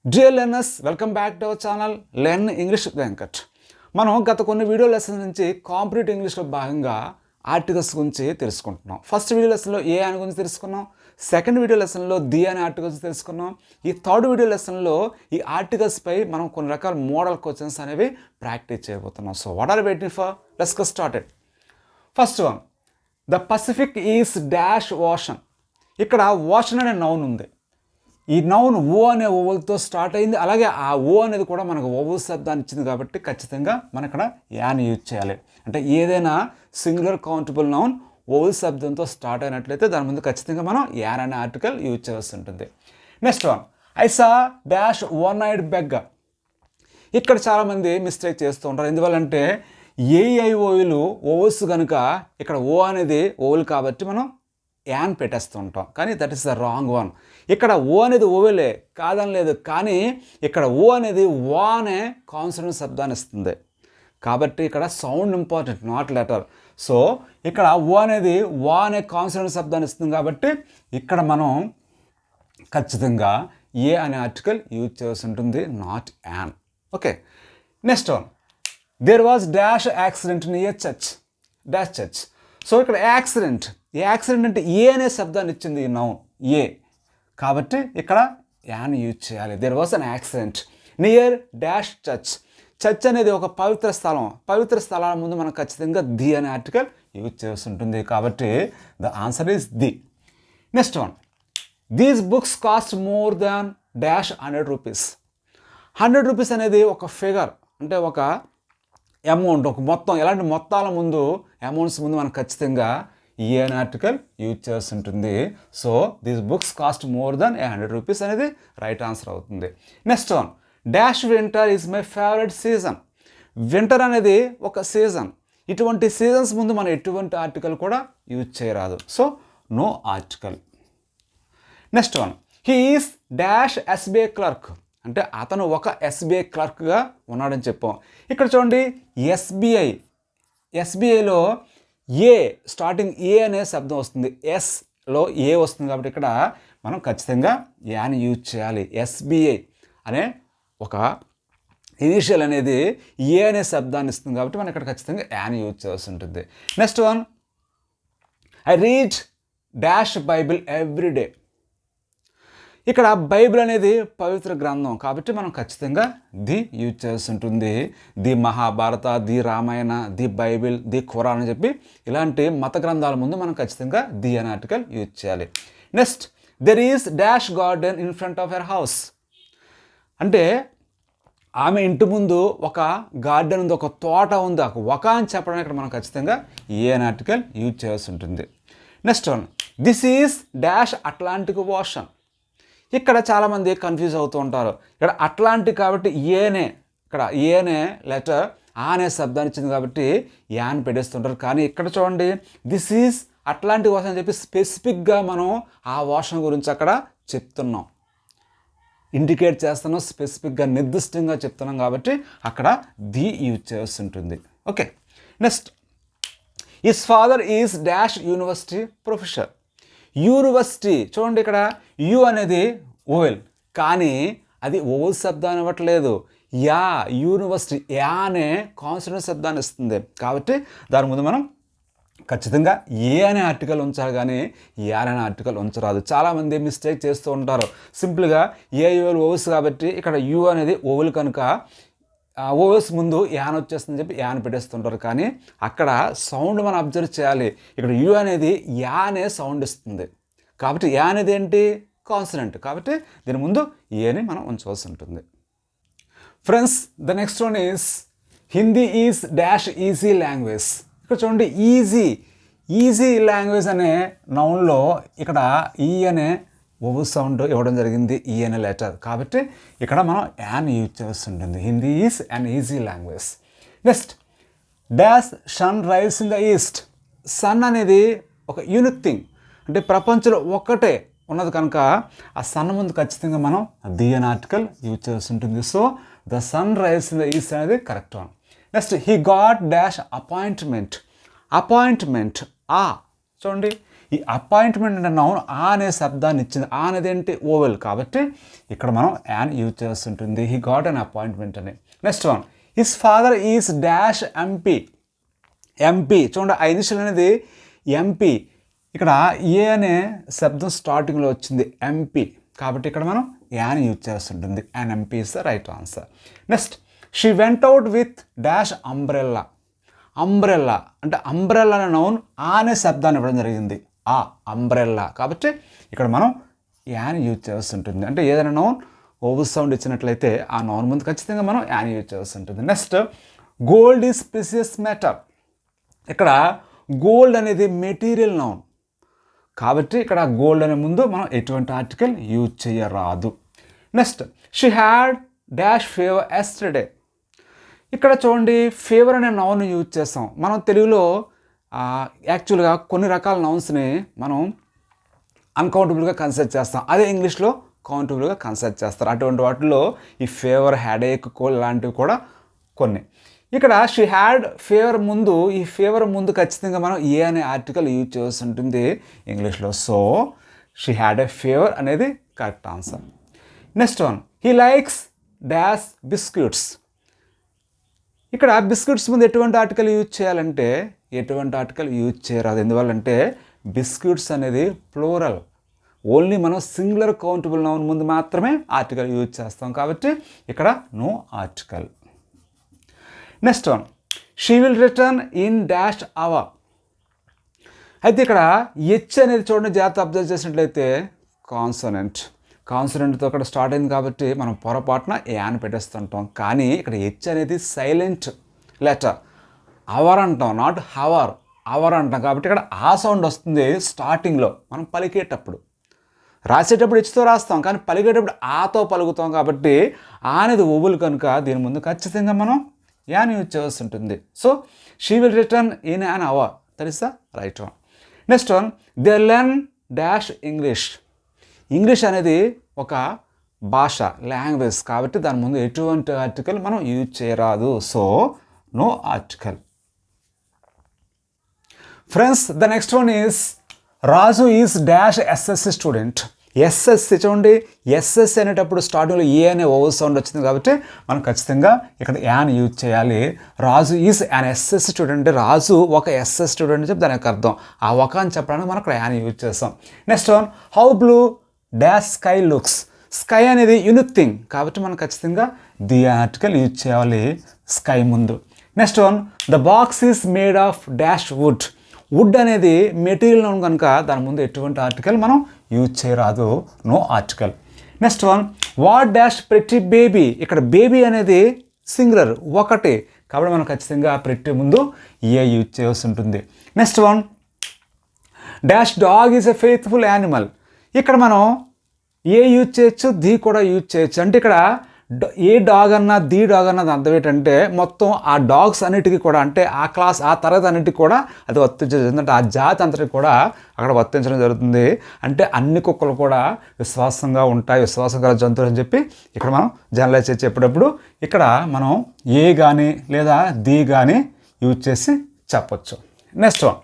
Dear learners, welcome back to our channel learn English Venkat. మనం గత కొన్ని వీడియో లెసన్స్ నుంచి కాంపిటేటివ్ ఇంగ్లీష్లో భాగంగా ఆర్టికల్స్ గురించి తెలుసుకుంటున్నాం. ఫస్ట్ వీడియో లెసన్లో ఏ అని గురించి తెలుసుకున్నాం, సెకండ్ వీడియో లెసన్లో ది అనే ఆర్టికల్స్ తెలుసుకున్నాం. ఈ థర్డ్ వీడియో లెసన్లో ఈ ఆర్టికల్స్పై మనం కొన్ని రకాల మోడల్ క్వశ్చన్స్ అనేవి ప్రాక్టీస్ చేయబోతున్నాం. So what are waiting for? Let's get started. First one, the pacific is dash ocean. ఇక్కడ ఓషన్ అనే నౌన్ ఉంది. ఈ నౌన్ ఓ అనే ఓవల్తో స్టార్ట్ అయింది. అలాగే ఆ ఓ అనేది కూడా మనకు ఓవల్ శబ్దాన్ని ఇచ్చింది కాబట్టి ఖచ్చితంగా మనం ఇక్కడ యాన్ యూజ్ చేయాలి. అంటే ఏదైనా సింగులర్ కౌంటబుల్ నౌన్ ఓవల్ శబ్దంతో స్టార్ట్ అయినట్లయితే దాని ముందు ఖచ్చితంగా మనం యాన్ అనే ఆర్టికల్ యూజ్ చేయాల్సి ఉంటుంది. Next one, I saw dash one eyed beggar. ఇక్కడ చాలామంది మిస్టేక్ చేస్తూ ఉంటారు. ఎందువల్లంటే ఏఐఓలు ఓవల్స్ కనుక ఇక్కడ ఓ అనేది ఓవల్ కాబట్టి మనం యాన్ పెట్టేస్తూ ఉంటాం. కానీ that is the wrong one. ఇక్కడ ఓ అనేది ఓవెలే కాదని లేదు, కానీ ఇక్కడ ఓ అనేది వా అనే కాన్సనెంట్ శబ్దాన్ని ఇస్తుంది కాబట్టి ఇక్కడ sound important, not letter. So ఇక్కడ ఓ అనేది వా అనే కాన్సనెంట్ శబ్దాన్ని ఇస్తుంది కాబట్టి ఇక్కడ మనం ఖచ్చితంగా ఏ అనే ఆర్టికల్ యూజ్ చేయాల్సి ఉంటుంది, not an. Okay, next one, there was dash accident near church dash church. So ఇక్కడ యాక్సిడెంట్ అంటే ఏ అనే శబ్దాన్ని ఇచ్చింది ఈ నౌన్ ఏ కాబట్టి ఇక్కడ యాన్ యూజ్ చేయాలి. There was an accident near dash church. Church అనేది ఒక పవిత్ర స్థలం. పవిత్ర స్థలాల ముందు మనం ఖచ్చితంగా ది అనే ఆర్టికల్ యూజ్ చేసి ఉంటుంది కాబట్టి the answer is the. Next one, these books cost more than dash 100 rupees. 100 rupees అనేది ఒక ఫిగర్, అంటే ఒక అమౌంట్, ఒక మొత్తం. ఎలాంటి మొత్తాల ముందు, అమౌంట్స్ ముందు మనం ఖచ్చితంగా ఈ అనే ఆర్టికల్ యూజ్ చేసి ఉంటుంది. So these books cost more than 100 rupees అనేది రైట్ ఆన్సర్ అవుతుంది. Next one, dash winter is my favourite season. Winter అనేది ఒక సీజన్. ఇటువంటి సీజన్స్ ముందు మనం ఎటువంటి ఆర్టికల్ కూడా యూజ్ చేయరాదు. So no article. Next one, he is dash SBI clerk. అంటే అతను ఒక ఎస్బీఐ క్లర్క్గా ఉన్నాడని చెప్పాం. ఇక్కడ చూడండి, ఎస్బీఐలో ఏ స్టార్టింగ్ ఏ అనే శబ్దం వస్తుంది, ఎస్లో ఏ వస్తుంది కాబట్టి ఇక్కడ మనం ఖచ్చితంగా యాన్ యూజ్ చేయాలి. ఎస్బీఐ అనే ఒక ఇనిషియల్ అనేది ఏ అనే శబ్దాన్ని ఇస్తుంది కాబట్టి మనం ఇక్కడ ఖచ్చితంగా యాన్ యూజ్ చేయాల్సి ఉంటుంది. Next one, I read dash Bible every day. ఇక్కడ బైబిల్ అనేది పవిత్ర గ్రంథం కాబట్టి మనం ఖచ్చితంగా ది యూజ్ చేయాల్సి ఉంటుంది. The Mahabharata, the Ramayana, the Bible, the Quran అని చెప్పి ఇలాంటి మత గ్రంథాల ముందు మనం ఖచ్చితంగా ది అనే ఆర్టికల్ యూజ్ చేయాలి. Next, there is dash garden in front of your house. అంటే ఆమె ఇంటి ముందు ఒక గార్డెన్ ఉంది, ఒక తోట ఉంది, ఒక అని చెప్పడానికి ఇక్కడ మనం ఖచ్చితంగా ఏ అనే ఆర్టికల్ యూజ్ చేయాల్సి ఉంటుంది. Next one, this is dash Atlantic ocean. ఇక్కడ చాలామంది కన్ఫ్యూజ్ అవుతూ ఉంటారు. ఇక్కడ అట్లాంటిక్ కాబట్టి ఏనే, ఇక్కడ ఏనే లెటర్ ఆ అనే శబ్దాన్ని ఇచ్చింది కాబట్టి యాన్ పెట్టేస్తుంటారు. కానీ ఇక్కడ చూడండి, దిస్ ఈజ్ అట్లాంటిక్ ఓషన్ అని చెప్పి స్పెసిఫిక్గా మనం ఆ ఓషన్ గురించి అక్కడ చెప్తున్నాం, ఇండికేట్ చేస్తున్నాం, స్పెసిఫిక్గా నిర్దిష్టంగా చెప్తున్నాం కాబట్టి అక్కడ ది యూజ్ చేయాల్సి ఉంటుంది. Okay, next, his father is dash university professor. University చూడండి, ఇక్కడ యు అనేది ఓవెల్ కానీ అది ఓవెల్ శబ్దాన్ని ఇవ్వట్లేదు. యా యూనివర్సిటీ యా అనే కాన్సనెంట్ శబ్దాన్ని ఇస్తుంది కాబట్టి దాని ముందు మనం ఖచ్చితంగా ఏ అనే ఆర్టికల్ ఉంచాలి, కానీ యా అనే ఆర్టికల్ ఉంచరాదు. చాలామంది మిస్టేక్ చేస్తూ ఉంటారు. సింపుల్గా ఏఓవెల్ ఓవెల్స్ కాబట్టి ఇక్కడ యు అనేది ఓవెల్ కనుక ఓవెల్స్ ముందు యాన్ వచ్చేస్తుందని చెప్పి యాన్ పెట్టేస్తుంటారు. కానీ అక్కడ సౌండ్ మనం అబ్జర్వ్ చేయాలి. ఇక్కడ యు అనేది యా అనే సౌండ్ ఇస్తుంది కాబట్టి యా అనేది ఏంటి, కాన్సనెంట్ కాబట్టి దీని ముందు ఏని మనం ఉంచవలసి ఉంటుంది. Friends, the next one is Hindi is dash easy language. ఇక్కడ చూడండి, ఈజీ లాంగ్వేజ్ అనే నౌన్లో ఇక్కడ ఈ అనే ఓవెల్ సౌండ్ ఇవ్వడం జరిగింది, ఈ అనే లెటర్ కాబట్టి ఇక్కడ మనం యాన్ యూజ్ చేస్తూ ఉంటుంది. Hindi is an easy language. Next, dash sun rise in the east. Sun అనేది ఒక యూనిక్ థింగ్, అంటే ప్రపంచంలో ఒక్కటే ఉన్నది కనుక ఆ సన్ ముందు ఖచ్చితంగా మనం ది అనే ఆర్టికల్ యూజ్ చేయాల్సి ఉంటుంది. So the sun rise in the east అనేది correct one. Next, he got dash appointment. Appointment చూడండి, ఈ అపాయింట్మెంట్ అనే నౌన్ ఆ అనే శబ్దాన్ని ఇచ్చింది. ఆ అనేది ఏంటి ఓవెల్, కాబట్టి ఇక్కడ మనం యాన్ యూజ్ చేస్తుంటుంది. హీ గాట్ అన్ అపాయింట్మెంట్ అని. Next one, his father is dash MP. MP చూడండి, ఆ ఇనిషియల్ అనేది ఎంపీ. ఇక్కడ ఏ అనే శబ్దం స్టార్టింగ్లో వచ్చింది ఎంపీ, కాబట్టి ఇక్కడ మనం యాన్ యూజ్ చేస్తుంటుంది. And MP is the right answer. Next, she went out with dash umbrella. Umbrella అంటే అంబ్రెల్లా అనే నౌన్ ఆ అనే శబ్దాన్ని ఇవ్వడం జరిగింది. ఆ అంబ్రెల్లా, కాబట్టి ఇక్కడ మనం యాన్ యూజ్ చేస్తుంటుంది. అంటే ఏదైనా నౌన్ ఓవల్ సౌండ్ ఇచ్చినట్లయితే ఆ నౌన్ ముందు ఖచ్చితంగా మనం యాన్ యూజ్ చేస్తుంటుంది. Next, gold is precious metal. ఇక్కడ గోల్డ్ అనేది మెటీరియల్ నౌన్, కాబట్టి ఇక్కడ గోల్డ్ అనే ముందు మనం ఎటువంటి ఆర్టికల్ యూజ్ చేయరాదు. Next, she had dash fever yesterday. ఇక్కడ చూడండి, ఫీవర్ అనే నౌన్ యూజ్ చేస్తాం. మనం తెలుగులో యాక్చువల్గా కొన్ని రకాల నౌన్స్ని మనం అన్కౌంటబుల్గా కన్సిడర్ చేస్తాం, అదే ఇంగ్లీష్లో కౌంటబుల్గా కన్సిడర్ చేస్తారు. అటువంటి వాటిలో ఈ ఫీవర్, హెడేక్, కోల్డ్ లాంటివి కూడా కొన్ని. ఇక్కడ షీ హ్యాడ్ ఫీవర్ ముందు, ఈ ఫీవర్ ముందు ఖచ్చితంగా మనం ఏ అనే ఆర్టికల్ యూజ్ చేసి ఉంటుంది ఇంగ్లీష్లో. So she had a fever అనేది correct answer. Next one, he likes dash biscuits. ఇక్కడ బిస్కెట్స్ ముందు ఎటువంటి ఆర్టికల్ యూజ్ చేయాలంటే ఎటువంటి ఆర్టికల్ యూజ్ చేయరాదు. ఎందువల్లంటే బిస్కెట్స్ అనేది ప్లూరల్, ఓన్లీ మనం సింగులర్ కౌంటబుల్ నౌన్ ముందు మాత్రమే ఆర్టికల్ యూజ్ చేస్తాం, కాబట్టి ఇక్కడ no article. Next one, she will return in dash hour. అయితే ఇక్కడ హెచ్ అనేది చూడండి, జాగ్రత్త అబ్జర్వ్ చేసినట్లయితే కాన్సనెంట్తో అక్కడ స్టార్ట్ అయింది, కాబట్టి మనం పొరపాటున యాన్ పెట్టేస్తుంటాం. కానీ ఇక్కడ హెచ్ అనేది సైలెంట్ లెటర్. అవర్ అంటాం, నాట్ హవర్, అవర్ అంటాం. కాబట్టి ఇక్కడ ఆ సౌండ్ వస్తుంది స్టార్టింగ్లో మనం పలికేటప్పుడు. రాసేటప్పుడు హెచ్తో రాస్తాం, కానీ పలికేటప్పుడు ఆతో పలుకుతాం. కాబట్టి ఆ అనేది ఓవెల్ కనుక దీని ముందు ఖచ్చితంగా మనం యాన్ యూజ్ చేయాల్సి ఉంటుంది. So she will return in an hour, that is the right one. Next one, they learn dash English. English అనేది ఒక భాష, లాంగ్వేజ్, కాబట్టి దాని ముందు ఎటువంటి ఆర్టికల్ మనం యూజ్ చేయరాదు. So no article. Friends, the next one is Raju is dash SSC student. SSC చూడండి, ఎస్ఎస్సి అనేటప్పుడు స్టార్టింగ్లో ఏ అనే ఓవల్ సౌండ్ వచ్చింది, కాబట్టి మనం ఖచ్చితంగా ఇక్కడ యాన్ యూజ్ చేయాలి. రాజు ఈజ్ యాన్ ఎస్ఎస్సి స్టూడెంట్. రాజు ఒక ఎస్ఎస్ స్టూడెంట్ చెప్పి దానికి అర్థం. ఆ ఒక అని చెప్పడానికి మనం ఇక్కడ యాన్ యూజ్ చేస్తాం. Next one, how blue dash sky looks. Sky అనేది యూనిక్ థింగ్, కాబట్టి మనం ఖచ్చితంగా ది ఆర్టికల్ యూజ్ చేయాలి స్కై ముందు. Next one, the box is made of dash wood. Wood అనేది మెటీరియల్ నౌన్ కనుక దాని ముందు ఎటువంటి ఆర్టికల్ మనం యూజ్ చేయరాదు, no article. Next one, what dash pretty baby. ఇక్కడ బేబీ అనేది సింగులర్, ఒకటి, కాబట్టి మనం ఖచ్చితంగా ప్రెట్టి ముందు ఏ యూజ్ చేయాల్సి ఉంటుంది. Next one, dash dog is a faithful animal. ఇక్కడ మనం ఏ యూజ్ చేయొచ్చు, ది కూడా యూజ్ చేయొచ్చు. అంటే ఇక్కడ ఏ డాగ్ అన్నా ది డాగ్ అన్నది అర్థం ఏంటంటే మొత్తం ఆ డాగ్స్ అన్నిటికీ కూడా, అంటే ఆ క్లాస్ ఆ తరగతి అన్నిటికీ కూడా అది వర్తించడం, అంటే ఆ జాతి అంతటికి కూడా అక్కడ వర్తించడం జరుగుతుంది. అంటే అన్ని కుక్కలు కూడా విశ్వాసంగా ఉంటాయి, విశ్వాసం గల జంతువులు అని చెప్పి ఇక్కడ మనం జనరలైజ్ చేసి చెప్పేటప్పుడు ఇక్కడ మనం ఏ కానీ లేదా ది కానీ యూజ్ చేసి చెప్పొచ్చు. Next one,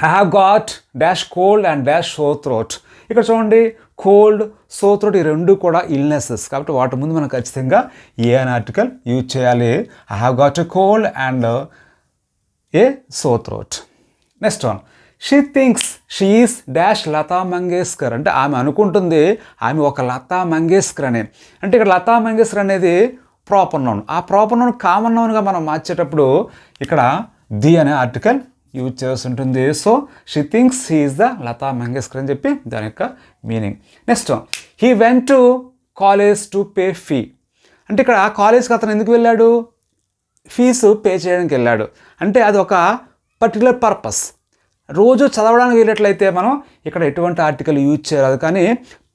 I have got dash cold and dash sore throat. ఇక్కడ చూడండి, కోల్డ్, సోర్ థ్రోట్ ఈ రెండు కూడా ఇల్నెసెస్, కాబట్టి వాటి ముందు మనం ఖచ్చితంగా ఏ అనే ఆర్టికల్ యూజ్ చేయాలి. I have got a cold and a sore throat. Next one, she thinks she is dash Lata Mangeshkar. అంటే ఆమె అనుకుంటుంది ఆమె ఒక లతా మంగేష్కర్ అని. అంటే ఇక్కడ లతా మంగేష్కర్ అనేది ప్రాపర్ నౌన్. ఆ ప్రాపర్ నౌన్ కామన్ నౌన్గా మనం మార్చేటప్పుడు ఇక్కడ ది అనే ఆర్టికల్ యూజ్ చేసి ఉంటుంది. So she thinks he is the Lata Mangeshkar అని చెప్పి దాని యొక్క meaning. Next he went to college to pay fee. అంటే ఇక్కడ కాలేజ్కి అతను ఎందుకు వెళ్ళాడు, ఫీజు పే చేయడానికి వెళ్ళాడు. అంటే అది ఒక పర్టికులర్ పర్పస్. రోజు చదవడానికి వెళ్ళేట్లయితే మనం ఇక్కడ ఎటువంటి ఆర్టికల్ యూజ్ చేయరాదు, కానీ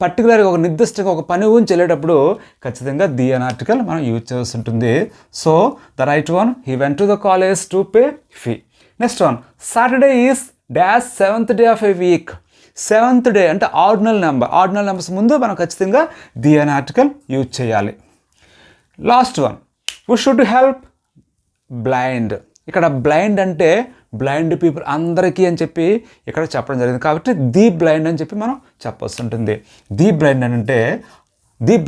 పర్టికులర్గా ఒక నిర్దిష్టంగా ఒక పని గురించి వెళ్ళేటప్పుడు ఖచ్చితంగా ది అనే ఆర్టికల్ మనం యూజ్ చేసి ఉంటుంది. So the right one, he went to the college to pay fee. Next one, Saturday is dash seventh day of a week. Seventh day అంటే ఆర్డినల్ నెంబర్. ఆర్డినల్ నెంబర్స్ ముందు మనం ఖచ్చితంగా the అనే article use చేయాలి. Last one, we should help blind. ఇక్కడ blind అంటే blind people అందరికీ అని చెప్పి ఇక్కడ చెప్పడం జరిగింది. కాబట్టి ది బ్లైండ్ అని చెప్పి మనం చెప్పాల్సి ఉంటుంది. ది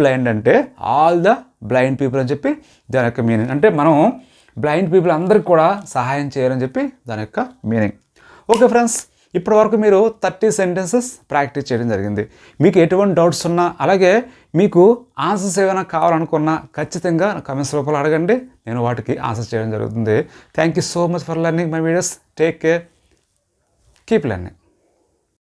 బ్లైండ్ అంటే ఆల్ ద బ్లైండ్ పీపుల్ అని చెప్పి దాని యొక్క మీనింగ్. అంటే మనం బ్లైండ్ పీపుల్ అందరికీ కూడా సహాయం చేయాలని చెప్పి దాని యొక్క మీనింగ్. ఓకే ఫ్రెండ్స్, ఇప్పటి వరకు మీరు 30 సెంటెన్సెస్ ప్రాక్టీస్ చేయడం జరిగింది. మీకు ఎటువంటి డౌట్స్ ఉన్నా, అలాగే మీకు ఆన్సర్స్ ఏమైనా కావాలనుకున్నా ఖచ్చితంగా కమెంట్స్ రూపంలో అడగండి. నేను వాటికి ఆన్సర్ చేయడం జరుగుతుంది. Thank you so much for learning my videos. Take care, keep learning.